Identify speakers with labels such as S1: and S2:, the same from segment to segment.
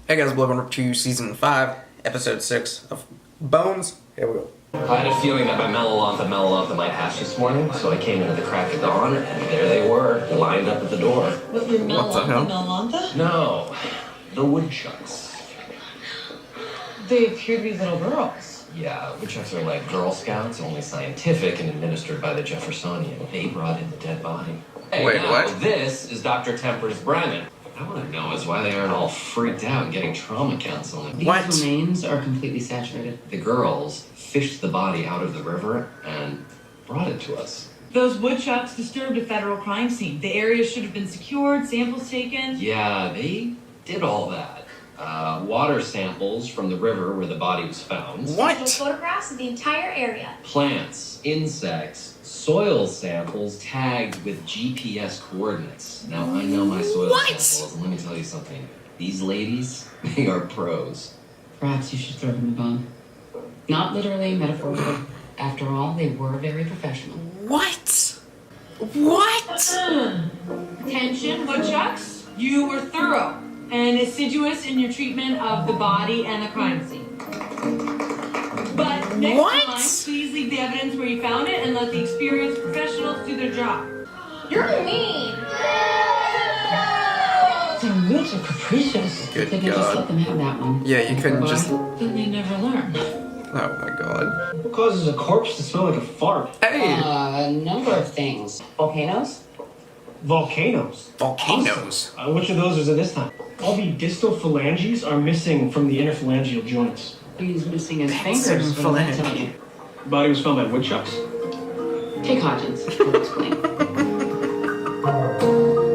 S1: Hey guys, welcome to Season 5, Episode 6 of Bones. Here we go.
S2: I had a feeling that my Melolantha might hatch this morning, so I came into the crack of dawn, and there they were, lined up at the door.
S3: What, your Melolantha?
S2: No, the woodchucks.
S3: They appear to be little girls.
S2: Yeah, woodchucks are like Girl Scouts, only scientific and administered by the Jeffersonian. They brought in the dead body. Hey,
S1: Wait,
S2: now,
S1: what?
S2: This is Dr. Temper's Brennan. What I want to know is why they aren't all freaked out and getting trauma counseling.
S4: These
S1: What?
S4: remains are completely saturated.
S2: The girls fished the body out of the river and brought it to us.
S5: Those woodchucks disturbed a federal crime scene. The area should have been secured, samples taken.
S2: Yeah, they did all that. Water samples from the river where the body was found.
S6: Digital
S1: What?
S6: photographs of the entire area.
S2: Plants, insects, soil samples tagged with GPS coordinates. Now, I know my soil samples, and let me tell you something. These ladies, they are pros.
S4: Perhaps you should throw them a bone. Not literally, metaphorically. After all, they were very professional.
S1: What? What?
S5: Attention, woodchucks. You were thorough and assiduous in your treatment of the body and the crime scene. But next
S1: What?
S5: time, please leave the evidence where you found it and let the experienced professionals do their job.
S6: You're mean.
S4: Their moods are capricious.
S1: Good
S4: They could just
S1: God.
S4: let them have that one.
S1: Yeah, you couldn't just...
S5: Then they never learn.
S1: Oh my god.
S7: What causes a corpse to smell like a fart?
S1: Hey!
S4: A number of things. Volcanoes?
S7: Volcanoes.
S1: Volcanoes.
S7: Which of those is it this time? All the distal phalanges are missing from the interphalangeal joints.
S4: He's missing his
S1: That's
S4: fingers.
S1: so
S4: What am I
S1: funny.
S4: telling you?
S7: Body was found by woodchucks.
S4: Take Hodgins. I'll explain.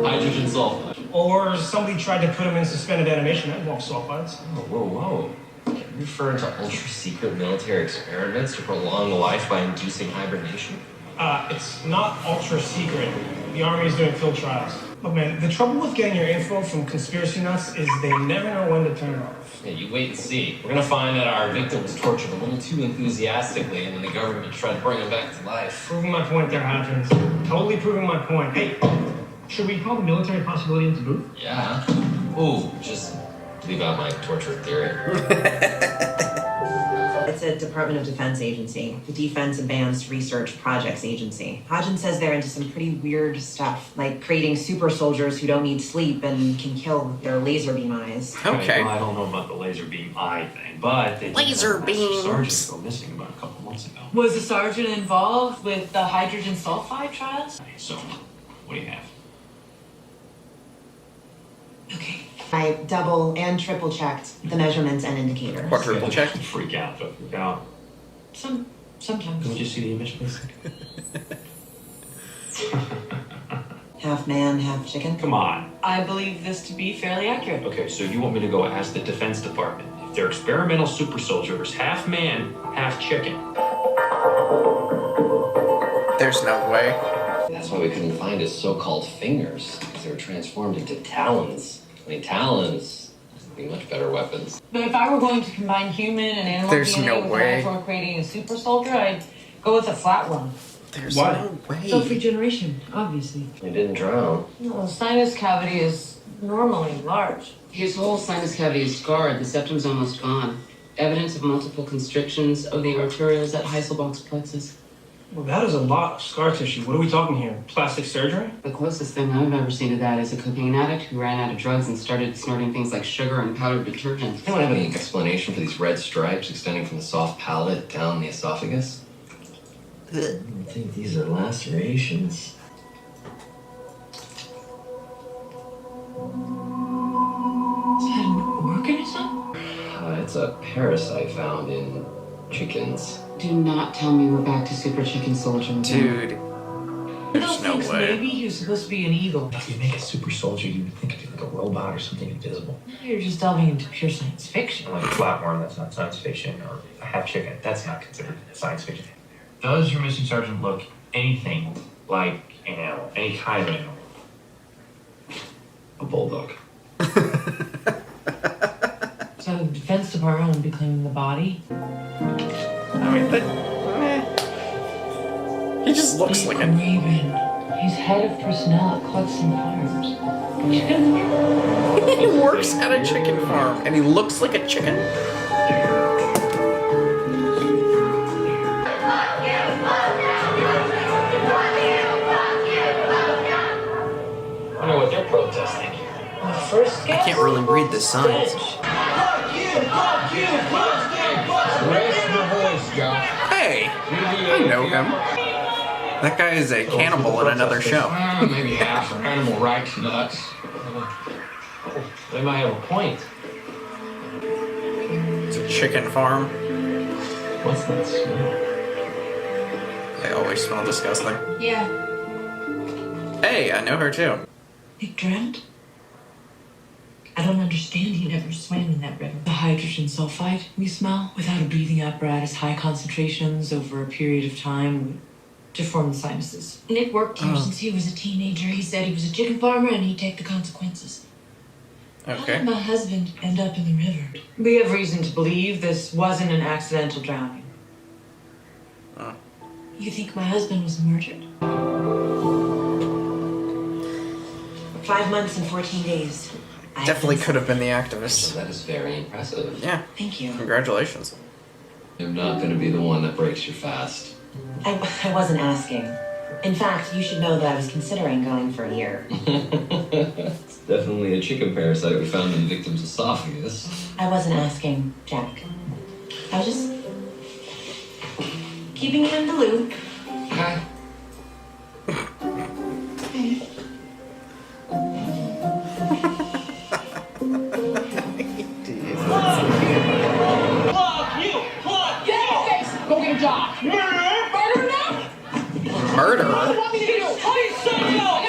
S2: Hydrogen sulfide.
S7: Or somebody tried to put him in suspended animation. That involves sulfides.
S2: Whoa. Are you referring to ultra-secret military experiments to prolong life by inducing hibernation?
S7: It's not ultra secret. The Army is doing field trials. Look, man, the trouble with getting your info from conspiracy nuts is they never know when to turn it off.
S2: Yeah, you wait and see. We're gonna find that our victim was tortured a little too enthusiastically, and then the government tried to bring him back to life.
S7: Proving my point there, Hodgins. Totally proving my point. Hey, should we call the military possibility into booth?
S2: Yeah. Ooh, just leave out my torture theory.
S8: It's a Department of Defense agency, the Defense Advanced Research Projects Agency. Hodgins says they're into some pretty weird stuff, like creating super soldiers who don't need sleep and can kill with their laser beam eyes.
S1: Okay.
S9: Well, I don't know about the laser beam eye thing, but they did
S1: Laser
S9: have a master
S1: beams.
S9: sergeant go missing about a couple months ago.
S5: Was the sergeant involved with the hydrogen sulfide trials?
S9: So, what do you have?
S5: Okay.
S8: I double and triple checked the measurements and indicators.
S1: Quadruple check.
S9: Freak out, don't freak out.
S5: Sometimes.
S9: Can we just see the image, please?
S8: Half man, half chicken.
S9: Come on.
S5: I believe this to be fairly accurate.
S9: Okay, so you want me to go ask the Defense Department if their experimental super soldier is half man, half chicken?
S1: There's no way.
S2: That's why we couldn't find his so-called fingers, because they were transformed into talons. I mean, talons would be much better weapons.
S5: But if I were going to combine human and animal
S1: There's
S5: DNA
S1: no
S5: with
S1: way.
S5: an for creating a super soldier, I'd go with a flatworm.
S1: There's
S7: Why?
S1: no way.
S5: Self-regeneration, obviously.
S2: They didn't drown.
S5: Well, sinus cavity is normally large.
S4: His whole sinus cavity is scarred. The septum's almost gone. Evidence of multiple constrictions of the arterioles at Heiselbach's plexus.
S7: Well, that is a lot of scar tissue. What are we talking here? Plastic surgery?
S4: The closest thing I've ever seen to that is a cocaine addict who ran out of drugs and started snorting things like sugar and powdered detergent.
S2: Anyone have any explanation for these red stripes extending from the soft palate down the esophagus? I think these are lacerations.
S5: Is that an organism?
S2: It's a parasite found in chickens.
S4: Do not tell me we're back to Super Chicken Soldier.
S1: Dude. There's no
S5: Thinks
S1: way.
S5: maybe he was supposed to be an eagle.
S9: If you make a super soldier, you would think it'd be like a robot or something invisible.
S5: You're just delving into pure science fiction.
S9: Like a flatworm, that's not science fiction, or a half chicken, that's not considered science fiction. Does your missing sergeant look anything like an animal, any kind of animal?
S2: A bulldog.
S5: So the Defense Department will be claiming the body.
S1: I mean, he just looks like a...
S5: Raven. He's head of personnel at Clutson Farms. Chicken.
S1: works at a chicken farm, and he looks like a chicken.
S9: I know what they're protesting.
S3: First
S1: I can't really read the signs.
S9: Raise your voice, Josh.
S1: Hey, I know him. That guy is a cannibal in another show.
S9: Maybe half are animal rights nuts. They might have a point.
S1: It's a chicken farm.
S9: What's that smell?
S1: They always smell disgusting.
S6: Yeah.
S1: Hey, I know her too.
S3: Nick drowned? I don't understand. He never swam in that river. The hydrogen sulfide we smell without a breathing apparatus, high concentrations over a period of time to form the sinuses. Nick worked here since he was a teenager. He said he was a chicken farmer and he'd take the consequences. How
S1: Okay.
S3: did my husband end up in the river? We have reason to believe this wasn't an accidental drowning. You think my husband was murdered?
S8: 5 months and 14 days. I
S1: Definitely
S8: have
S1: could have been the
S2: So
S1: activist.
S2: that is very impressive.
S1: Yeah,
S8: Thank you.
S1: congratulations.
S2: I'm not going to be the one that breaks your fast.
S8: I wasn't asking. In fact, you should know that I was considering going for a year.
S2: It's definitely a chicken parasite we found in the victim's esophagus.
S8: I wasn't asking, Jack. I was just keeping you in the loop.
S2: Okay.
S5: Go get a job. Murder now?
S1: Murder?
S5: What do you want me to do? Please say no.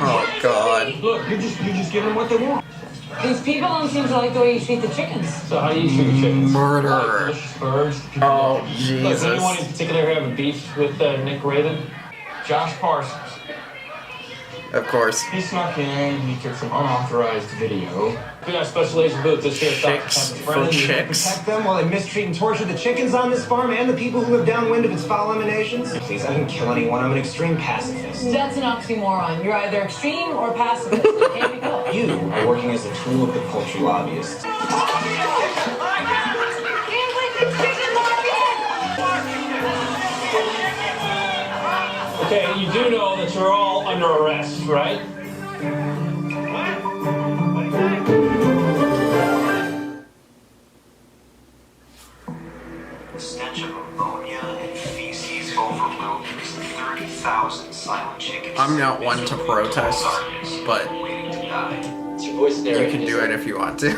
S1: Oh God.
S7: Look, you're just giving them what they want.
S3: These people don't seem to like the way you treat the chickens.
S9: So how do you treat your chickens?
S1: Murder.
S9: Like delicious birds?
S1: Oh
S9: Does
S1: Jesus.
S9: anyone in particular have a beef with Nick Raven? Josh Parsons.
S1: Of course.
S9: He snuck in, he took some unauthorized video. We got special agent booth this here.
S1: Chicks for chicks.
S7: Protect them while they mistreat and torture the chickens on this farm and the people who live downwind of its foul emanations? Please, I didn't kill anyone. I'm an extreme pacifist.
S3: That's an oxymoron. You're either extreme or pacifist. You can't be both.
S7: You are working as a tool of the culture lobbyists.
S9: Okay, you do know that you're all under arrest, right?
S10: The stench of ammonia and feces overwhelmed 30,000 silent chickens.
S1: I'm not one to protest, but
S10: Waiting to die.
S2: It's your voice
S1: you can do it if you want to.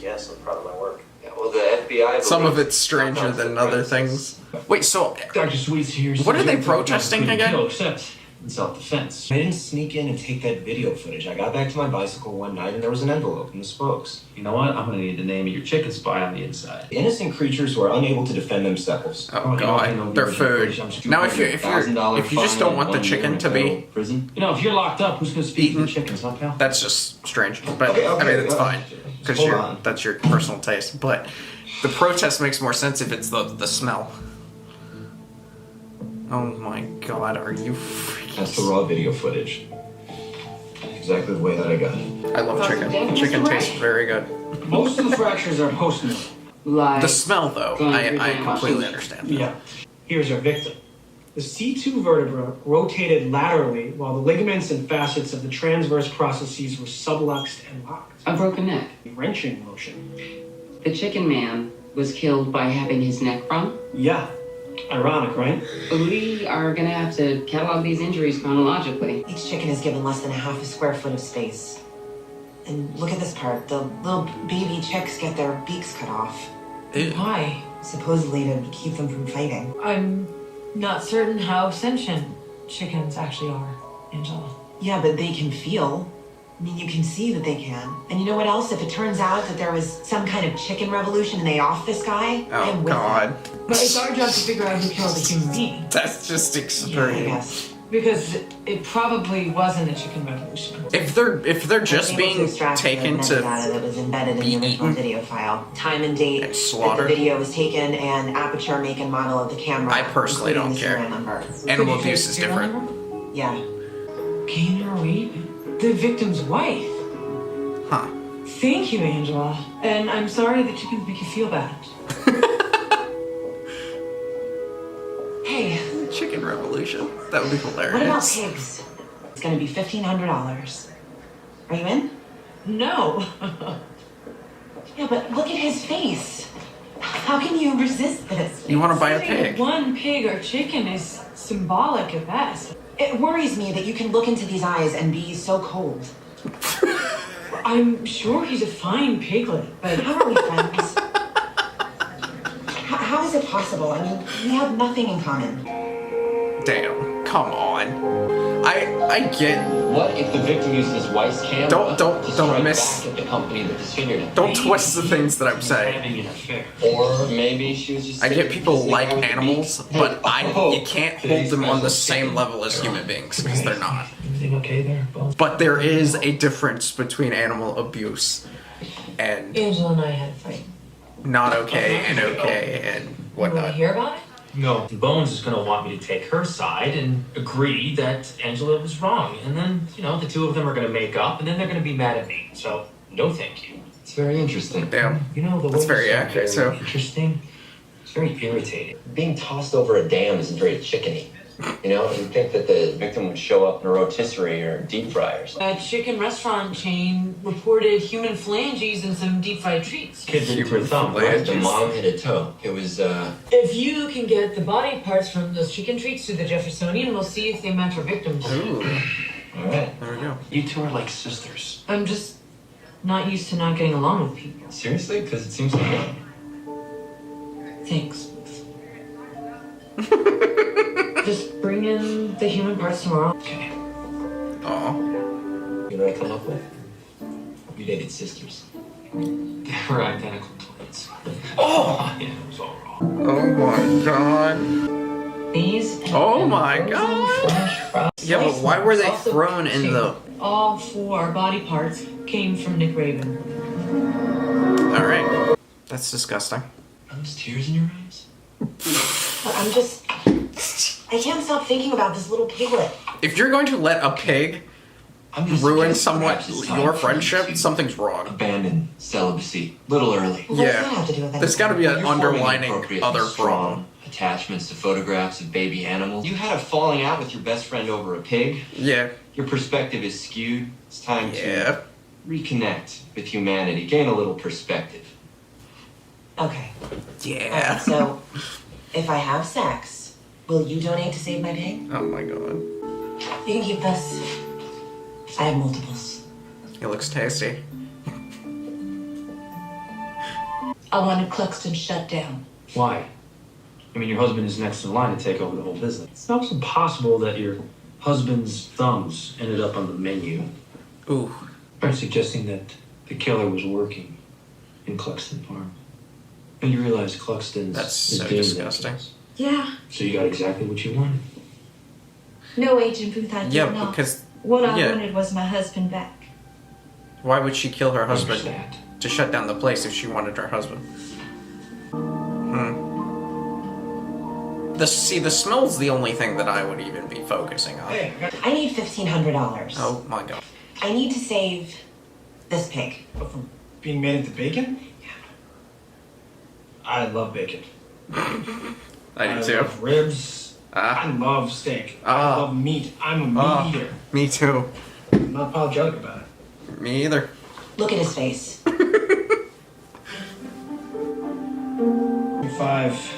S10: Yes, I'm proud of my work.
S2: Yeah, well, the FBI.
S1: Some of it's stranger than other things. Wait, so
S9: Dr. Sweets here.
S1: what are they protesting again?
S9: Except in self-defense.
S7: I didn't sneak in and take that video footage. I got back to my bicycle one night and there was an envelope in the spokes.
S9: You know what? I'm gonna need the name of your chicken spy on the inside.
S7: Innocent creatures who are unable to defend themselves.
S1: Oh God, their food. Now, if you just don't want the chicken to be
S9: prison. You know, if you're locked up, who's gonna speak to
S1: eaten,
S9: the chickens, huh, pal?
S1: that's just strange. But
S7: Okay,
S1: I mean, it's fine because
S7: hold on.
S1: that's your personal taste. But the protest makes more sense if it's the smell. Oh my God, are you freaking?
S7: That's the raw video footage. Exactly the way that I got it.
S1: I love chicken. Chicken tastes very good.
S9: Most of the fractures are post-mortem.
S4: Like,
S1: The smell, though, I completely understand.
S7: Yeah. Here's our victim. The C2 vertebra rotated laterally while the ligaments and facets of the transverse processes were subluxed and locked.
S4: a broken neck.
S7: Wrenching motion.
S4: The chicken man was killed by having his neck wrung.
S7: Yeah. Ironic, right?
S4: We are gonna have to catalog these injuries chronologically.
S8: Each chicken is given less than half a square foot of space. And look at this part. The little baby chicks get their beaks cut off.
S1: Ew.
S3: Why?
S8: Supposedly to keep them from fighting.
S3: I'm not certain how sentient chickens actually are, Angela.
S8: Yeah, but they can feel. I mean, you can see that they can. And you know what else? If it turns out that there was some kind of chicken revolution and they off this guy,
S1: Oh
S8: I'm with
S1: God,
S3: But it's our job to figure out who killed the human being.
S1: that's just
S8: them. Yeah, I
S1: extreme.
S8: guess.
S3: Because it probably wasn't a chicken revolution.
S1: If they're just
S8: I was able
S1: being
S8: extract
S1: taken
S8: the
S1: to
S8: metadata that was embedded in
S1: be
S8: the original
S1: eaten
S8: video file, time and date
S1: and
S8: that
S1: slaughtered.
S8: the video was taken, and aperture, make, and model of the camera.
S1: I personally
S8: including
S1: don't
S8: the
S1: care.
S8: serial number.
S1: Animal
S3: Could you
S1: abuse
S3: take
S1: is
S3: serial
S1: different.
S3: number?
S8: Yeah.
S3: Gainer weight? The victim's wife.
S1: Huh.
S3: Thank you, Angela. And I'm sorry the chickens make you feel bad.
S8: Hey,
S1: Chicken revolution. That would be hilarious.
S8: what about pigs? It's gonna be $1,500. Are you in?
S3: No.
S8: Yeah, but look at his face. How can you resist this?
S1: You want to buy a
S3: Saving
S1: pig?
S3: one pig or chicken is symbolic at best.
S8: It worries me that you can look into these eyes and be so cold.
S3: I'm sure he's a fine piglet, but
S8: How are we friends? How is it possible? I mean, we have nothing in common.
S1: Damn. Come on. I get.
S2: What if the victim used his wife's camera
S1: Don't
S2: to strike
S1: miss-
S2: back at the company that disfigured him?
S1: Don't twist the things that I'm saying.
S9: Having an affair.
S2: Or maybe she was just.
S1: I get people like
S2: visiting her
S1: animals,
S2: with
S1: but
S2: Oh,
S1: you can't
S2: today's
S1: hold them on the
S2: special
S1: same
S2: chicken.
S1: level as human beings because they're not.
S9: Everything okay there, Bones?
S1: But there is a difference between animal abuse and
S3: Angela and I had a fight.
S1: not okay and okay and
S3: You want to
S1: whatnot.
S3: hear about it?
S9: No. Bones is gonna want me to take her side and agree that Angela was wrong. And then, the two of them are gonna make up and then they're gonna be mad at me. So, no thank you.
S2: It's very interesting.
S1: Damn.
S9: The
S1: That's
S9: way
S1: very
S9: you said
S1: accurate,
S9: very
S1: so-
S9: interesting. It's very irritating.
S2: Being tossed over a dam isn't very chickeny. You'd think that the victim would show up in a rotisserie or deep fryers.
S3: A chicken restaurant chain reported human phalanges and some deep fried treats.
S9: Kid didn't her thumb, right?
S1: Phalanges.
S2: The mom hit a toe. It was,
S3: If you can get the body parts from those chicken treats to the Jeffersonian, we'll see if they match our victims.
S1: Ooh,
S2: alright.
S1: there we go.
S9: You two are like sisters.
S3: I'm just not used to not getting along with people.
S2: Seriously? Because it seems like
S3: Thanks. Just bring in the human parts tomorrow.
S9: Okay.
S1: Aw.
S2: You know what I come up with? You dated sisters.
S9: They were identical twins.
S1: Oh!
S9: Yeah, it was all wrong.
S1: Oh my god.
S3: These.
S1: Oh
S3: and
S1: my
S3: frozen
S1: God.
S3: French fries.
S1: Yeah, but why were they
S3: Also
S1: thrown in the...
S3: All 4 body parts came from Nick Raven.
S1: Alright. That's disgusting.
S2: Are those tears in your eyes?
S8: I can't stop thinking about this little piglet.
S1: If you're going to let a pig
S2: I'm just
S1: ruin
S2: suggesting
S1: somewhat
S2: perhaps it's time
S1: your
S2: for you
S1: friendship,
S2: to
S1: something's wrong.
S2: Abandon celibacy. Little early.
S8: What does that have to do with
S1: There's
S8: anything?
S1: got to be an
S2: You're forming
S1: underlining
S2: appropriately
S1: other
S2: strong
S1: problem.
S2: attachments to photographs of baby animals. You had a falling out with your best friend over a pig.
S1: Yeah.
S2: Your perspective is skewed. It's time
S1: Yeah.
S2: to reconnect with humanity. Gain a little perspective.
S8: Okay.
S1: Yeah.
S8: Alright, so if I have sex, will you donate to save my pig?
S1: Oh my god.
S8: You can keep this. I have multiples.
S1: It looks tasty.
S3: I wanted Cluxton shut down.
S9: Why? I mean, your husband is next in line to take over the whole business. It's also possible that your husband's thumbs ended up on the menu.
S1: Ooh.
S9: Are suggesting that the killer was working in Cluxton Farm. And you realize Cluxton's
S1: That's
S9: is
S1: so
S9: doing that
S1: disgusting.
S9: to us.
S6: Yeah.
S9: So you got exactly what you wanted.
S6: No, Agent Booth, I did
S1: Yeah,
S6: not.
S1: because
S6: What I
S1: yeah.
S6: wanted was my husband back.
S1: why would she kill her husband
S9: Where's that?
S1: to shut down the place if she wanted her husband? The smell's the only thing that I would even be focusing on.
S8: I need $1,500.
S1: Oh my god.
S8: I need to save this pig.
S7: From being made into bacon? I love bacon.
S1: I do too.
S7: love ribs. I love steak. I love meat. I'm a meat eater.
S1: Me too.
S7: I'm not apologetic about it.
S1: Me either.
S8: Look at his face.
S7: 5.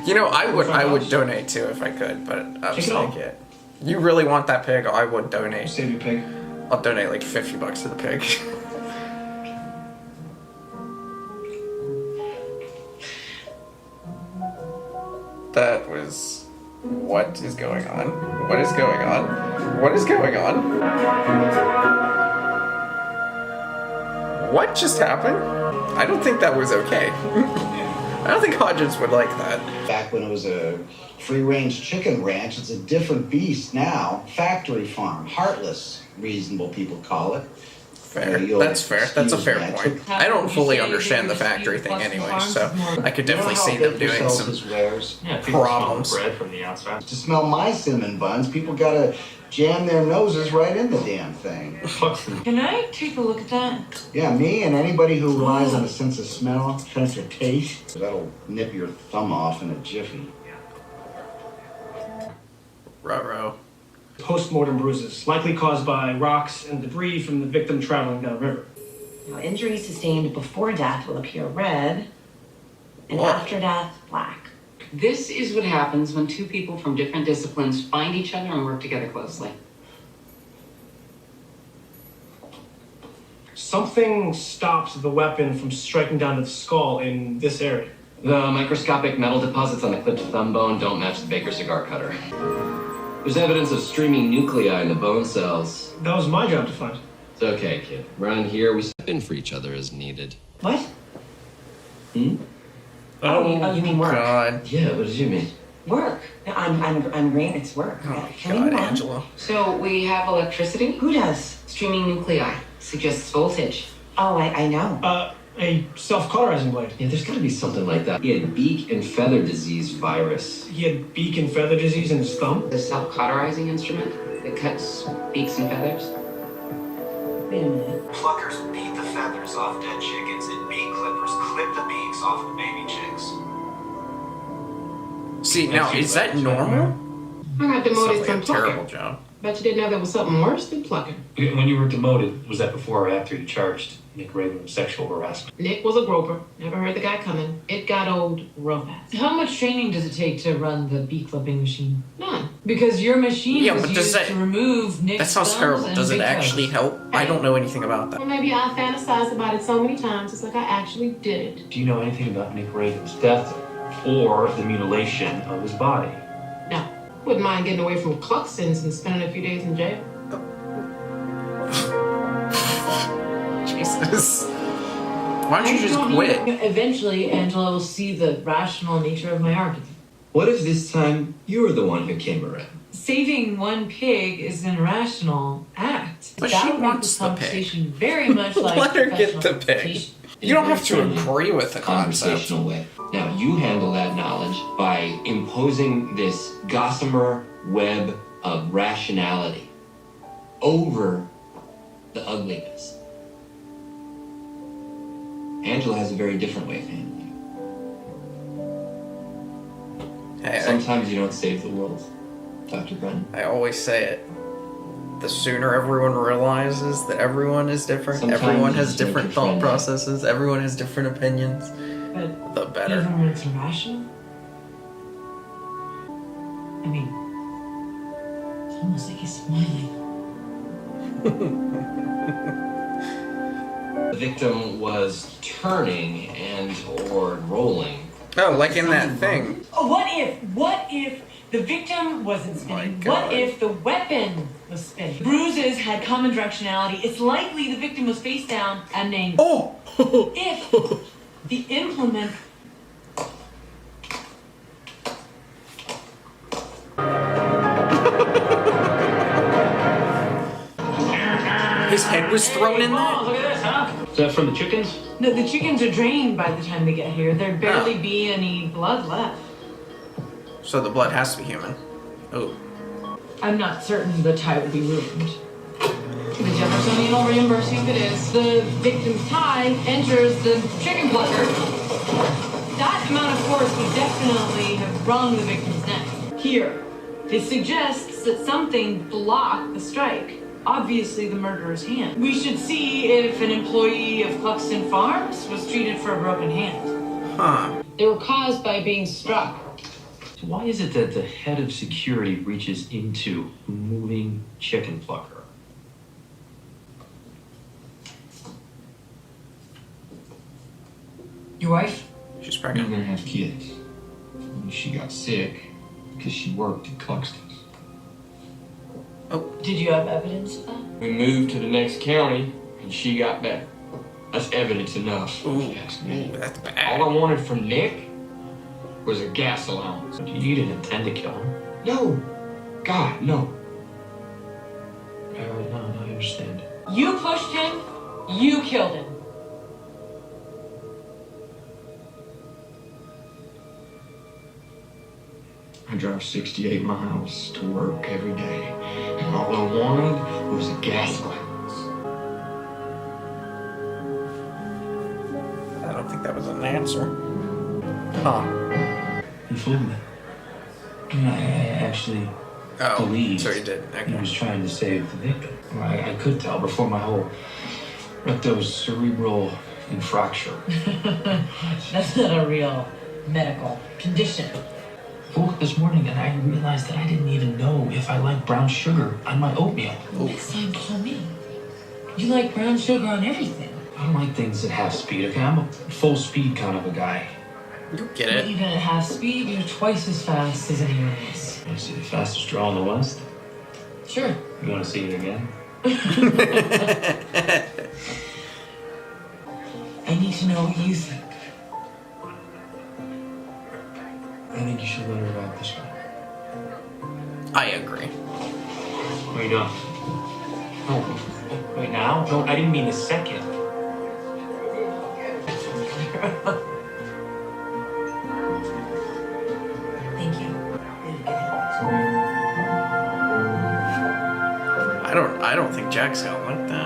S1: You know, I would donate too if I could, but obviously I
S7: off.
S1: can't. You really want that pig? I would donate.
S7: Save your pig.
S1: I'll donate like $50 to the pig. That was... What is going on? What is going on? What is going on? What just happened? I don't think that was okay. I don't think Hodgins would like that.
S11: Back when it was a free-range chicken ranch, it's a different beast now. Factory farm, heartless, reasonable people call it.
S1: Fair. That's fair. That's a fair point. I don't fully understand the factory thing anyway, so I could definitely see them doing some problems.
S9: Bread from the outside.
S11: To smell my cinnamon buns, people gotta jam their noses right in the damn thing.
S3: Can I take a look at that?
S11: Yeah, me and anybody who relies on a sense of smell, sense of taste, that'll nip your thumb off in a jiffy.
S1: Ruh-roh.
S7: Post-mortem bruises, likely caused by rocks and debris from the victim traveling downriver.
S8: Now, injuries sustained before death will appear red, and after death, black.
S4: This is what happens when two people from different disciplines find each other and work together closely.
S7: Something stopped the weapon from striking down to the skull in this area.
S2: The microscopic metal deposits on the clipped thumb bone don't match the Baker cigar cutter. There's evidence of streaming nuclei in the bone cells.
S7: That was my job to find.
S2: It's okay, kid. Around here, we step in for each other as needed.
S8: What?
S2: Hmm?
S8: Oh, you mean work?
S1: God.
S2: Yeah, what did you mean?
S8: Work. I'm great. It's work.
S1: Oh,
S8: Can we
S1: God,
S8: move on?
S1: Angela.
S4: So we have electricity.
S8: Who does?
S4: Streaming nuclei suggests voltage.
S8: Oh, I know.
S7: A self-cauterizing blade.
S2: Yeah, there's gotta be something like that. He had beak and feather disease virus.
S7: He had beak and feather disease in his thumb.
S4: The self-cauterizing instrument that cuts beaks and feathers.
S8: Wait a minute.
S10: Pluckers beat the feathers off dead chickens, and beak clippers clip the beaks off of baby chicks.
S1: See, now, is that normal?
S4: I got demoted
S1: Sounds
S4: from
S1: like a terrible
S4: plucker.
S1: job.
S4: Bet you didn't know there was something worse than plucking.
S9: When you were demoted, was that before or after you charged Nick Raven with sexual harassment?
S4: Nick was a groper. Never heard the guy coming. It got old real fast.
S3: How much training does it take to run the beak clipping machine?
S4: None.
S3: Because your machine
S1: Yeah,
S3: was
S1: but does
S3: used
S1: that-
S3: to remove Nick's
S1: That sounds
S3: thumbs
S1: terrible.
S3: and
S1: Does it
S3: big
S1: actually
S3: toes.
S1: help? I don't know anything about that.
S4: Or maybe I fantasized about it so many times, it's like I actually did it.
S9: Do you know anything about Nick Raven's death or the mutilation of his body?
S4: No. Wouldn't mind getting away from Cluxons and spending a few days in jail.
S1: Jesus. Why don't you just quit?
S3: Eventually, Angela will see the rational nature of my argument.
S2: What if this time you're the one who came around?
S3: Saving one pig is an irrational act.
S1: But
S3: that
S1: she
S3: would make
S1: wants
S3: this
S1: the pig.
S3: conversation very much like
S1: Let her get
S3: professional
S1: the pig.
S3: conversation.
S1: You don't have to agree with the concept.
S2: Conversational way. Now you handle that knowledge by imposing this gossamer web of rationality over the ugliness. Angela has a very different way of handling it.
S1: Hey,
S2: Sometimes you don't save the world, Dr. Brennan.
S1: I always say it. The sooner everyone realizes that everyone is different,
S2: Sometimes
S1: everyone
S2: you
S1: has
S2: just make
S1: different
S2: your
S1: thought
S2: friend
S1: processes, everyone has different opinions,
S3: But
S1: the better.
S3: even when it's irrational? I mean, it's almost like he's smiling.
S2: The victim was turning and or rolling.
S1: Oh, like in that thing.
S3: Oh, what if the victim wasn't spinning?
S1: God.
S3: What if the weapon was spinning? Bruises had common directionality. It's likely the victim was face down and named.
S1: Oh!
S3: If the implement
S1: His head was thrown in that?
S7: Look at this, huh?
S9: Is that from the chickens?
S3: No, the chickens are drained by the time they get here. There'd barely be any blood left.
S1: So the blood has to be human. Oh.
S3: I'm not certain the tie will be ruined.
S5: The Jeffersonian will reimburse you if it is.
S3: The victim's tie enters the chicken plucker. That amount of force would definitely have wrung the victim's neck. Here, it suggests that something blocked the strike. Obviously the murderer's hand. We should see if an employee of Cluxton Farms was treated for a broken hand.
S1: Huh.
S4: They were caused by being struck.
S9: So why is it that the head of security reaches into a moving chicken plucker?
S3: Your wife?
S1: She's
S2: We're
S1: pregnant.
S2: gonna have kids. She got sick because she worked at Cluxton's.
S3: Did you have evidence of that?
S12: We moved to the next county, and she got better. That's evidence enough.
S1: Ooh, that's bad.
S12: All I wanted from Nick was a gas allowance.
S9: You didn't intend to kill him.
S12: No. God, no.
S9: No, I understand.
S3: You pushed him
S5: You killed him.
S12: I drive 68 miles to work every day, and all I wanted was a gas allowance.
S1: I don't think that was an answer. Huh.
S13: You fooled me. I actually believed
S1: so he did. Okay.
S13: he was trying to save the victim. I could tell before my whole rectocerebral infracture.
S3: That's not a real medical condition.
S13: I woke up this morning and I realized that I didn't even know if I liked brown sugar on my oatmeal.
S3: Next time, call me. You like brown sugar on everything.
S13: I don't like things at half speed, okay? I'm a full speed kind of a guy.
S1: You get it.
S3: Even at half speed, you're twice as fast as anyone else.
S13: Want to see the fastest draw in the West?
S3: Sure.
S13: You want to see it again?
S3: I need to know what you think.
S13: I think you should let her ride this one.
S1: I agree.
S13: What are you doing? Oh, wait, now? No, I didn't mean a second.
S3: Thank you.
S1: I don't think Jack's gonna like that.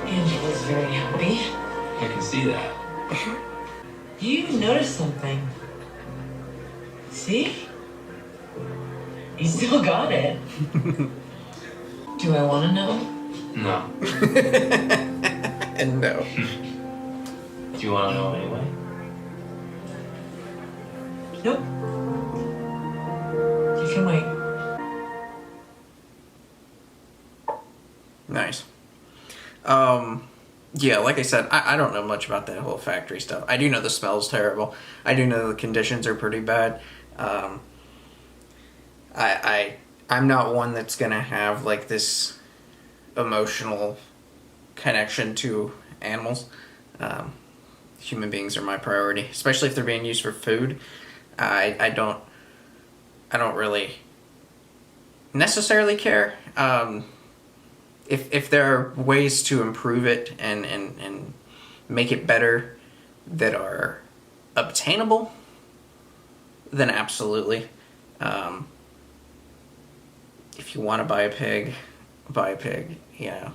S3: Angela's very happy.
S13: I can see that.
S3: You noticed something. See? You still got it. Do I want to know?
S13: No.
S1: And no.
S13: Do you want to know anyway?
S3: Nope. You can wait.
S1: Nice. Yeah, like I said, I don't know much about that whole factory stuff. I do know the smell's terrible. I do know the conditions are pretty bad. I'm not one that's gonna have like this emotional connection to animals. Human beings are my priority, especially if they're being used for food. I don't really necessarily care. If there are ways to improve it and make it better that are obtainable, then absolutely. If you want to buy a pig, buy a pig, you know.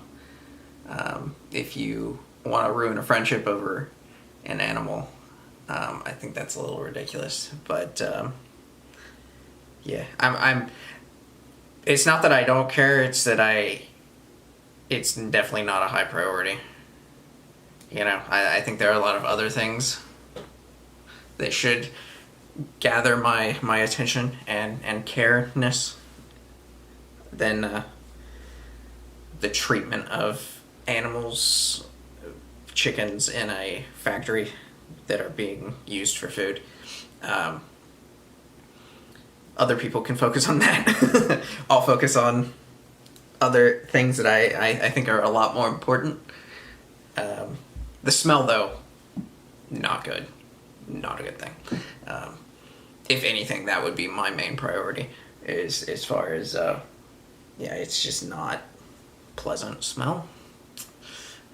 S1: If you want to ruin a friendship over an animal, I think that's a little ridiculous. But yeah, I'm. It's not that I don't care. It's that it's definitely not a high priority. You know, I think there are a lot of other things that should gather my attention and careness than the treatment of animals, chickens in a factory that are being used for food. Other people can focus on that. I'll focus on other things that I think are a lot more important. The smell, though, not good. Not a good thing. If anything, that would be my main priority, is as far as, yeah, it's just not pleasant smell.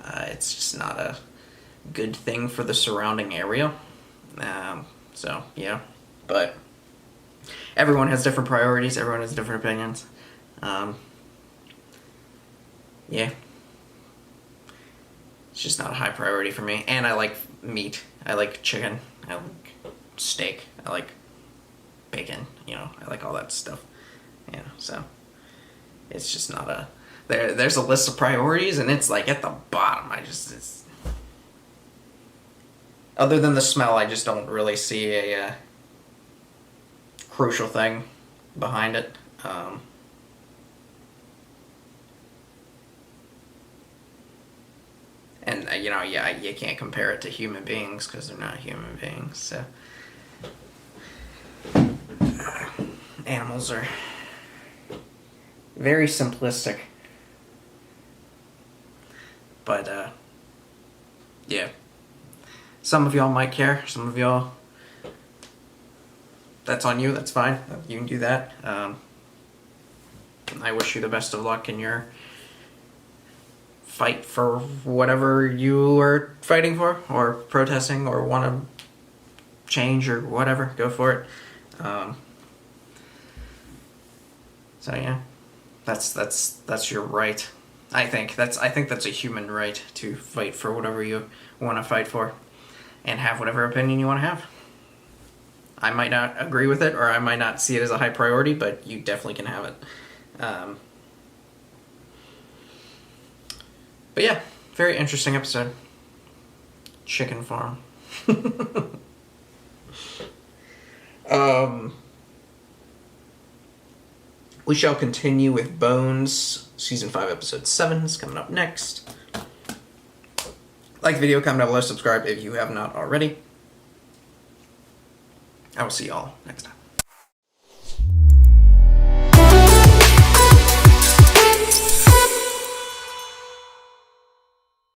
S1: It's just not a good thing for the surrounding area. So, yeah. But everyone has different priorities. Everyone has different opinions. Yeah. It's just not a high priority for me. And I like meat. I like chicken. I like steak. I like bacon. You know, I like all that stuff. Yeah, so it's just not a... There's a list of priorities, and it's like at the bottom. It's... Other than the smell, I just don't really see a crucial thing behind it. And, you know, yeah, you can't compare it to human beings because they're not human beings, so... animals are very simplistic. But, yeah. Some of y'all might care. Some of y'all... That's on you. That's fine. You can do that. I wish you the best of luck in your fight for whatever you are fighting for, or protesting, or want to change, or whatever. Go for it. So yeah, that's your right. I think that's a human right to fight for whatever you want to fight for, and have whatever opinion you want to have. I might not agree with it, or I might not see it as a high priority, but you definitely can have it. But yeah, very interesting episode. Chicken farm. We shall continue with Bones. Season 5, Episode 7 is coming up next. Like the video, comment down below, subscribe if you have not already. I will see y'all next time.